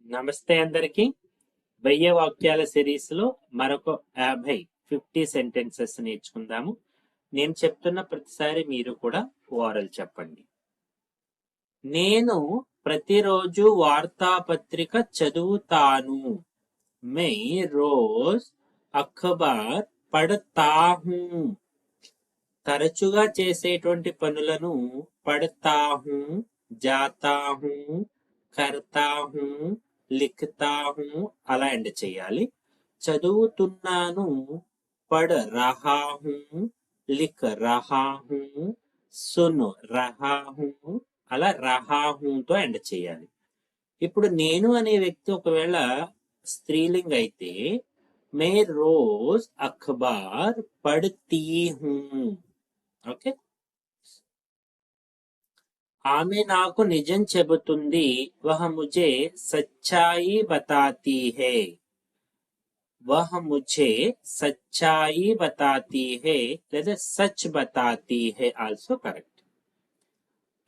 నమస్తే అందరికి. 1000 వాక్యాల సిరీస్ లో మరొక 50 సెంటెన్సెస్ నేర్చుకుందాము. నేను చెప్తున్న ప్రతిసారి మీరు కూడా ఓరల్ చెప్పండి. నేను ప్రతిరోజు వార్తాపత్రిక చదువుతాను. मैं रोज అఖబార్ పడతా హూ. తరచుగా చేసేటువంటి పనులను పడతా హూ, జాతా హూ, కర్తా హూ, లిఖతా హూ అలా ఎండ్ చేయాలి. చదువుతున్నాను పढ़ रहा हूँ, लिख रहा हूँ, सुन रहा हूँ అలా రహా హూతో ఎండ్ చేయాలి. ఇప్పుడు నేను అనే వ్యక్తి ఒకవేళ స్త్రీలింగ్ అయితే मैं रोज अखबार पढ़ती हूँ. ఓకే, ఆమె నాకు నిజం చెబుతుంది. వహ ముझे సచ్చాయి బతాతీ హై. వహ ముझे సచ్చాయి బతాతీ హై లేదా సచ్ బతాతీ హై ఆల్సో కరెక్ట్.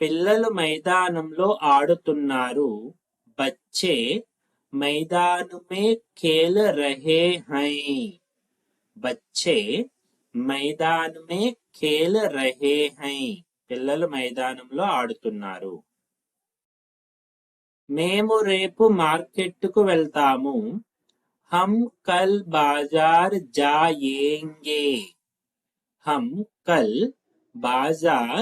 పిల్లలు మైదానంలో ఆడుతున్నారు. బచ్చే मैदान में खेल रहे हैं. बच्चे मैदान में खेल रहे हैं. పిల్లలు మైదానంలో ఆడుతున్నారు. మేము రేపు మార్కెట్కు వెళ్తాము. हम कल बाजार जाएंगे. हम कल बाजार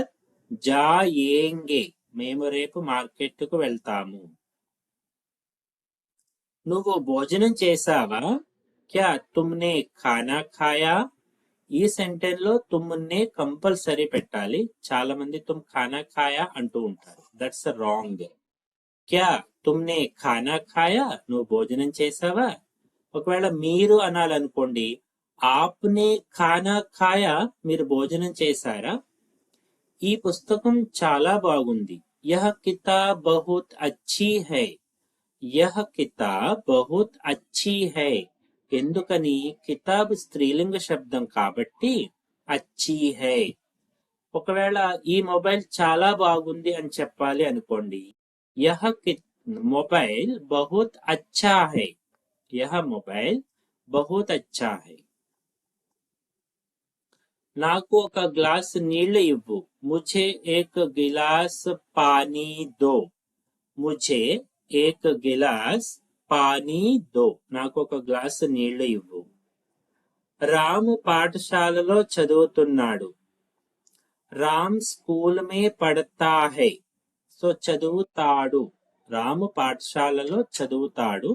जाएंगे. మేము రేపు మార్కెట్కు వెళ్తాము. నువ్వు భోజనం చేసావా? క్యా తుమ్నే ఖానా ఖాయా? ఈ సెంటెన్స్ లో తుమ్నే కంపల్సరీ పెట్టాలి. చాలా మంది తుమ్ ఖానా ఖాయా అంటూ ఉంటారు. That's wrong. క్యా తుమ్నే ఖానా ఖాయా? నువ్వు భోజనం చేసావా? ఒకవేళ మీరు అనాలనుకోండి, ఆప్నే ఖానా ఖాయా? మీరు భోజనం చేశారా? ఈ పుస్తకం చాలా బాగుంది. యహ్ కితాబ్ బహుత్ అచ్చీ హై. యహ్ కితాబ్ బహుత్ అచ్చీ హై. ఎందుకని? కితాబ్ స్త్రీలింగ శబ్దం కాబట్టి అచ్చీ హై. ఒకవేళ ఈ మొబైల్ చాలా బాగుంది అని చెప్పాలి అనుకోండి, యహ్ మొబైల్ బహుత్ అచ్చా హై. యహ్ మొబైల్ బహుత్ అచ్చా హై. నాకు ఒక గ్లాస్ నీళ్లు ఇవ్వు. ముझे एक गिलास पानी दो. मुझे एक गिलास पानी दो. నాకు ఒక గ్లాసు నీళ్లు ఇవ్వు. రాము పాఠశాలలో చదువుతున్నాడు. రామ్ స్కూల్ మే పढ़ता है. సో చదువుతాడు. రాము పాఠశాలలో చదువుతాడు.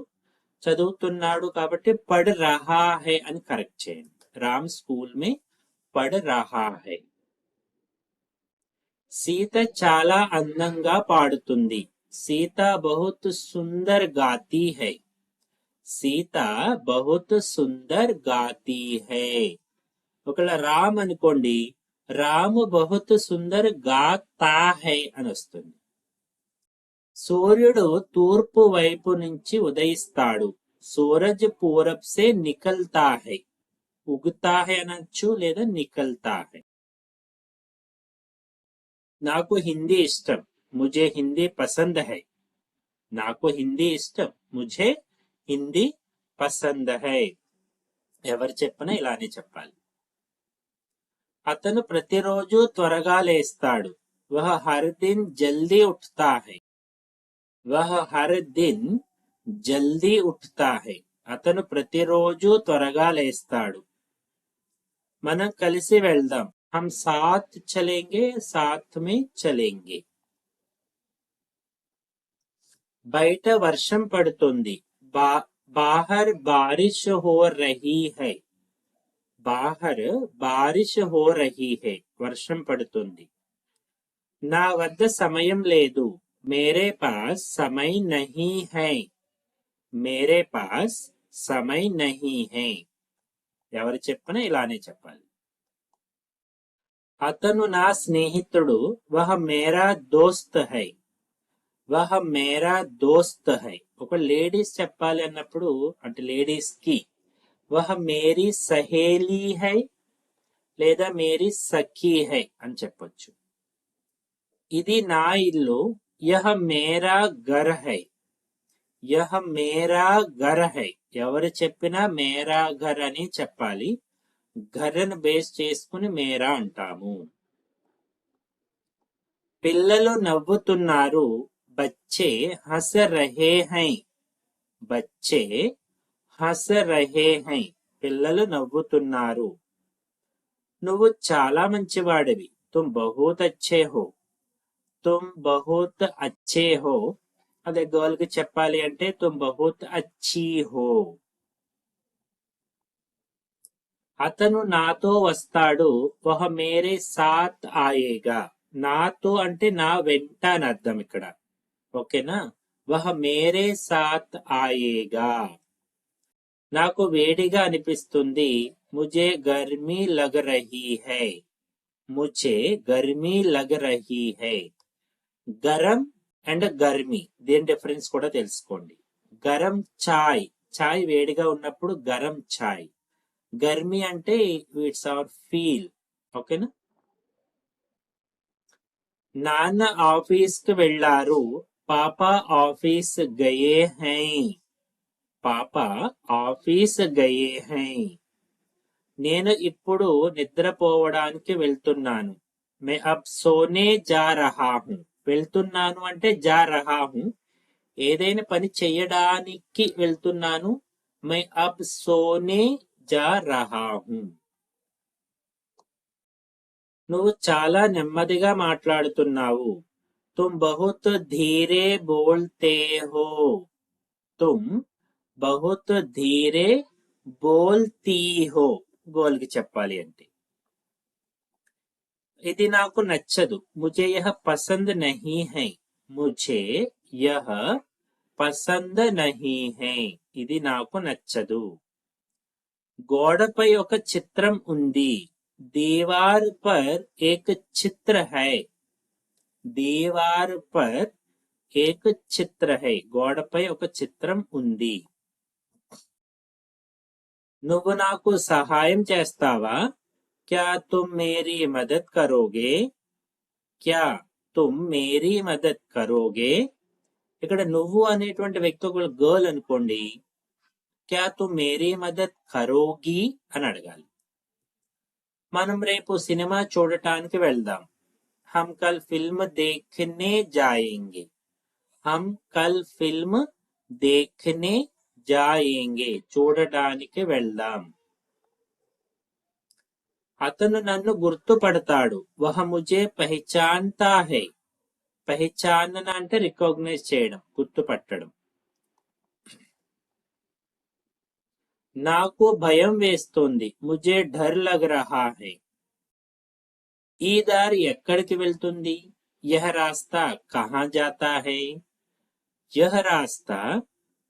చదువుతున్నాడు కాబట్టి పढ़ रहा है అని కరెక్ట్ చేయండి. రామ్ స్కూల్ మే పढ़ रहा है. సీత చాలా అందంగా పాడుతుంది. సీత బహుత్ సుందర్ గాతీ హై. సీత బహుత్ సుందర్ గాతీ హై. ఒకవేళ రామ్ అనుకోండి, రాము బహుత్ సుందర్ గాతా హై అని వస్తుంది. సూర్యుడు తూర్పు వైపు నుంచి ఉదయిస్తాడు. సూరజ్ పూరబ్ సే నికల్తా హై. ఉగుతా హై అనొచ్చు లేదా నికల్తా హై. నాకు హిందీ ఇష్టం. ముझे హిందీ పసంద్ హై. నాకు హిందీ ఇష్టం. ముझे హిందీ పసంద్ హై. ఎవరు చెప్పినా ఇలానే చెప్పాలి. అతను ప్రతిరోజు త్వరగా లేస్తాడు. వహ హర్ దిన్ జల్దీ ఉఠతా హై. వహ హర్ దిన్ జల్దీ ఉఠతా హై. అతను ప్రతిరోజు త్వరగా లేస్తాడు. మనం కలిసి వెళ్దాం. हम साथ चलेंगे. साथ में चलेंगे. బయట వర్షం పడుతుంది. బాహర్ బారిష్ హో రహీ హై. బాహర్ బారిష్ హో రహీ హై. వర్షం పడుతుంది. నా వద్ద సమయం లేదు. మేరే పాస్ సమై నహీ హై. మేరే పాస్ సమై నహీ హై. ఎవరు చెప్పినా ఇలానే చెప్పాలి. అతను నా స్నేహితుడు. వహ మేరా దోస్త్ హై. వహ మేరా దోస్త్ హై. ఒక లేడీస్ చెప్పాలి అన్నప్పుడు, అంటే లేడీస్ కి వహ మేరీ సహేలీ హై లేదా మేరీ సఖీ హై అని చెప్పొచ్చు. ఇది నా ఇల్లు. యహ మేరా ఘర్ హై. యహ మేరా ఘర్ హై. ఎవరు చెప్పినా మేరా ఘర్ అని చెప్పాలి. ఘర్ను బేస్ చేసుకుని మేరా అంటాము. పిల్లలు నవ్వుతున్నారు. బచ్చే హస్ రహే హై. బచ్చే హస్ రహే హై. పిల్లలు నవ్వుతున్నారు. నువ్వు చాలా మంచివాడివి. తుమ్ బహుత్ అచ్చే హో. తుమ్ బహుత్ అచ్చే హో. అదే గర్ల్ కి చెప్పాలి అంటే తుమ్ బహుత్ అచ్చీ హో. అతను నాతో వస్తాడు. వహ మేరే సాత్ ఆయేగా. నాతో అంటే నా వెంట అని అర్థం ఇక్కడ. ఓకేనా? వహ మేరే సాత్ ఆయేగా. నాకు వేడిగా అనిపిస్తుంది. ముజే గర్మీ లగ్ రహీ హై. ముझे गर्मी लग रही है. గరం అండ్ గర్మి దీని డిఫరెన్స్ కూడా తెలుసుకోండి. గరం చాయ్, చాయ్ వేడిగా ఉన్నప్పుడు గరం చాయ్. గర్మి అంటే ఇట్స్ అవర్ ఫీల్. ఓకేనా? నాన్న ఆఫీస్ కు వెళ్ళారు. పాపా ఆఫీస్ గయే హై. పాపా ఆఫీస్ గయే హై. నేను ఇప్పుడు నిద్రపోవడానికి వెళ్తున్నాను. మే అబ్ సోనే జా రహా హూ. వెళ్తున్నాను అంటే జా రహా హూ. ఏదైనా పని చెయ్యడానికి వెళ్తున్నాను. మే అబ్ సోనే జా రహా హూ. నువ్వు చాలా నెమ్మదిగా మాట్లాడుతున్నావు. తుమ్ బహుత్ ధీరే బోల్తే హో. తుమ్ బహుత్ ధీరే బోల్తీ హో. గోల్కి చెప్పాలి అంటే ఇది నాకు నచ్చదు. ముझे यह पसंद नहीं है. मुझे यह पसंद नहीं है. ఇది నాకు నచ్చదు. గోడపై ఒక చిత్రం ఉంది. దీవార్ పర్ ఏక్ చిత్ర హై. దీవార్ పర్ ఏక్ చిత్ర హై. గోడపై ఒక చిత్రం ఉంది. నువ్వు నాకు సహాయం చేస్తావా? क्या तुम मेरी मदद करोगे? क्या तुम मेरी मदद करोगे? ఇక్కడ నువ్వు అనేటువంటి వ్యక్తి ఒక గర్ల్ అనుకోండి. క్యా తుమ్ మేరీ మదద్ కరోగి అని అడగాలి. మనం రేపు సినిమా చూడటానికి వెళ్దాం. హమ్ కల్ ఫిల్మ్ దేఖ్నే జాయేంగే. హమ్ కల్ ఫిల్మ్ దేఖ్నే జాయేంగే. చూడటానికి వెళ్దాం. అతను నన్ను గుర్తుపడతాడు. వహ ముझे పహచాన్తా హై. పహచానన అంటే రికగ్నైజ్ చేయడం, గుర్తుపట్టడం. నాకు భయం వేస్తుంది. ముझे డర్ లగ్ రహా హై. ఈ దారి ఎక్కడికి వెళ్తుంది? యహ రాస్తా కహా జాతా హై. యహ రాస్తా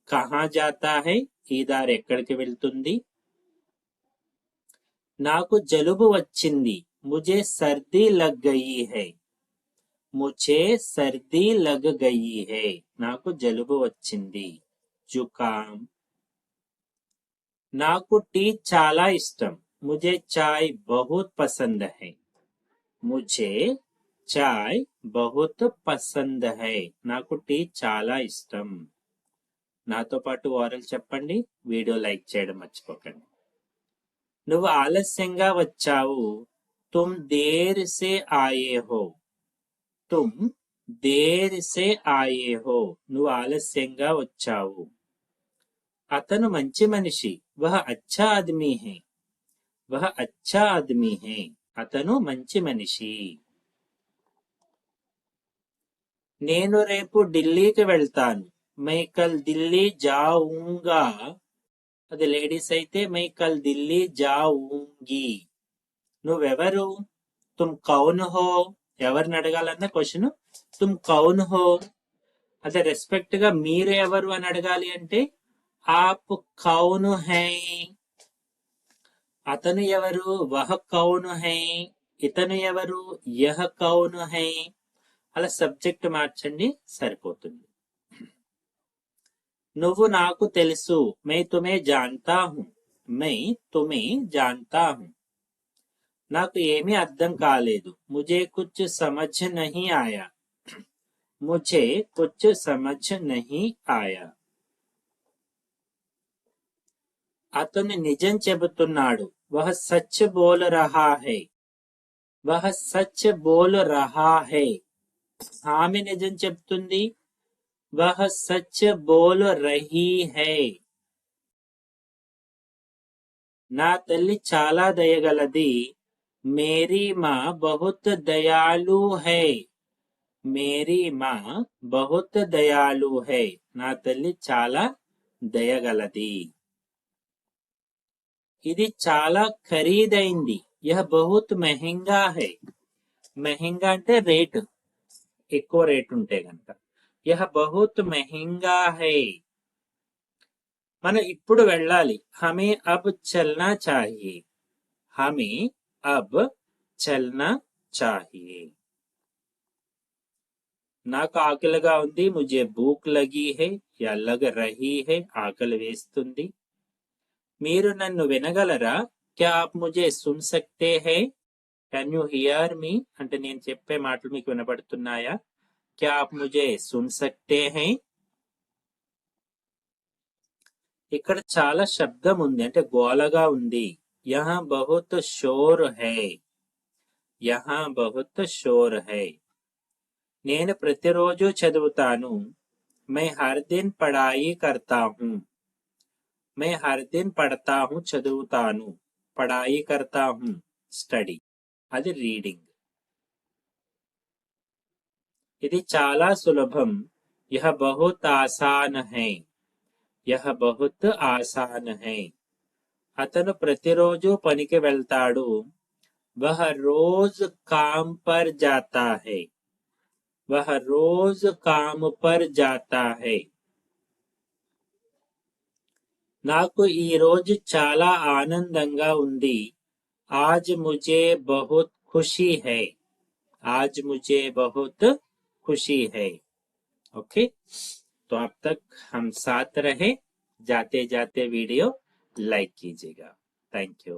కహా జాతా హై. ఈ దారి ఎక్కడికి వెళ్తుంది? నాకు జలుబు వచ్చింది. ముझे సర్దీ లగ్ గయీ హై. ముझे సర్దీ లగ్ గయీ హై. నాకు జలుబు వచ్చింది. జుకాం. నాకు టీ చాలా ఇష్టం. ముझे చాయ్ బహుత్ పసంద్ హై. ముझे చాయ్ బహుత్ పసంద్ హై. నాకు టీ చాలా ఇష్టం. నాతో పాటు ఓరల్ చెప్పండి. వీడియో లైక్ చేయడం మర్చిపోకండి. నువ్వు ఆలస్యంగా వచ్చావు. తుమ్ దేర్ సే ఆయే హో. తుమ్ దేర్ సే ఆయే హో. నువ్వు ఆలస్యంగా వచ్చావు. అతను మంచి మనిషి. వహ అచ్చా ఆద్మీ హై. వహ అచ్చా ఆద్మీ హై. అతను మంచి మనిషి. నేను రేపు ఢిల్లీకి వెళ్తాను. మై కల్ ఢిల్లీ జాऊंगा. అది లేడీస్ అయితే మై కల్ ఢిల్లీ జాऊंगी. నువ్వెవరు? తుమ్ కౌన్ హో. ఎవరిని అడగాలన్న క్వశ్చన్ తుమ్ కౌన్ హో. అదే రెస్పెక్ట్ గా మీరు ఎవరు అని అడగాలి అంటే ఆప్ కౌన్ హై. అతను ఎవరు? వహ కౌన్ హై. ఇతను ఎవరు? యహ కౌన్ హై. అలా సబ్జెక్ట్ మార్చండి సరిపోతుంది. నువ్వు నాకు తెలుసు. మై తుమే జాన్తా హూ. మై తుమే జాన్తా హూ. నాకు ఏమీ అర్థం కాలేదు. ముझे कुछ समझ नहीं आया. मुझे कुछ समझ नहीं आया. అతను నిజం చెబుతున్నాడు. వహ సచ్ బోల్ రహా హై. వహ సచ్ బోల్ రహా హై. ఆమె నిజం చెప్తుంది. వహ సచ్ బోల్ రహీ హై. నా తల్లి చాలా దయగలది. మేరీ మా బహుత్ దయాలు హై. మేరీ మా బహుత్ దయాలు హై. నా తల్లి చాలా దయగలది. ఇది చాలా ఖరీదైంది. యహ్ బహుత్ మెహంగా హై. మెహంగా అంటే రేటు, ఎక్కువ రేటు ఉంటే గనక. యహ్ బహుత్ మెహంగా హై. మనం ఇప్పుడు వెళ్ళాలి. హమే అబ్ చల్నా చాహియే. హమే అబ్ చల్నా చాహియే. నాకు ఆకలిగా ఉంది. ముझे భూక్ లగి హై యా లగ్ రహీ హై. ఆకలి వేస్తుంది. మీరు నన్ను వినగలరా? క్యా ఆప్ ముझे సున్ సక్తే హై. కెన్ యూ హియర్ మీ అంటే నేను చెప్పే మాటలు మీకు వినపడుతున్నాయా? క్యా ఆప్ ముझे సున్ సక్తే హై. ఇక్కడ చాలా శబ్దం ఉంది, అంటే గోలగా ఉంది. యహా బహుత్ షోర్ హై. యహా బహుత్ షోర్ హై. నేను ప్రతిరోజు చదువుతాను. मैं हर दिन पढ़ाई करता हूँ. मैं हर दिन पढ़ता हूँ చదువుతాను. पढ़ाई करता हूँ స్టడీ. అది రీడింగ్. ఇది చాలా సులభం. यह बहुत आसान है. यह बहुत आसान है. అతను ప్రతిరోజు పనికి వెళ్తాడు. वह रोज काम पर जाता है. वह रोज काम पर जाता है. నాకు ఈ రోజు చాలా ఆనందంగా ఉంది. आज मुझे बहुत खुशी है. आज मुझे बहुत खुशी है. ओके, तो अब तक हम साथ रहे. जाते जाते वीडियो लाइक कीजिएगा. Thank you.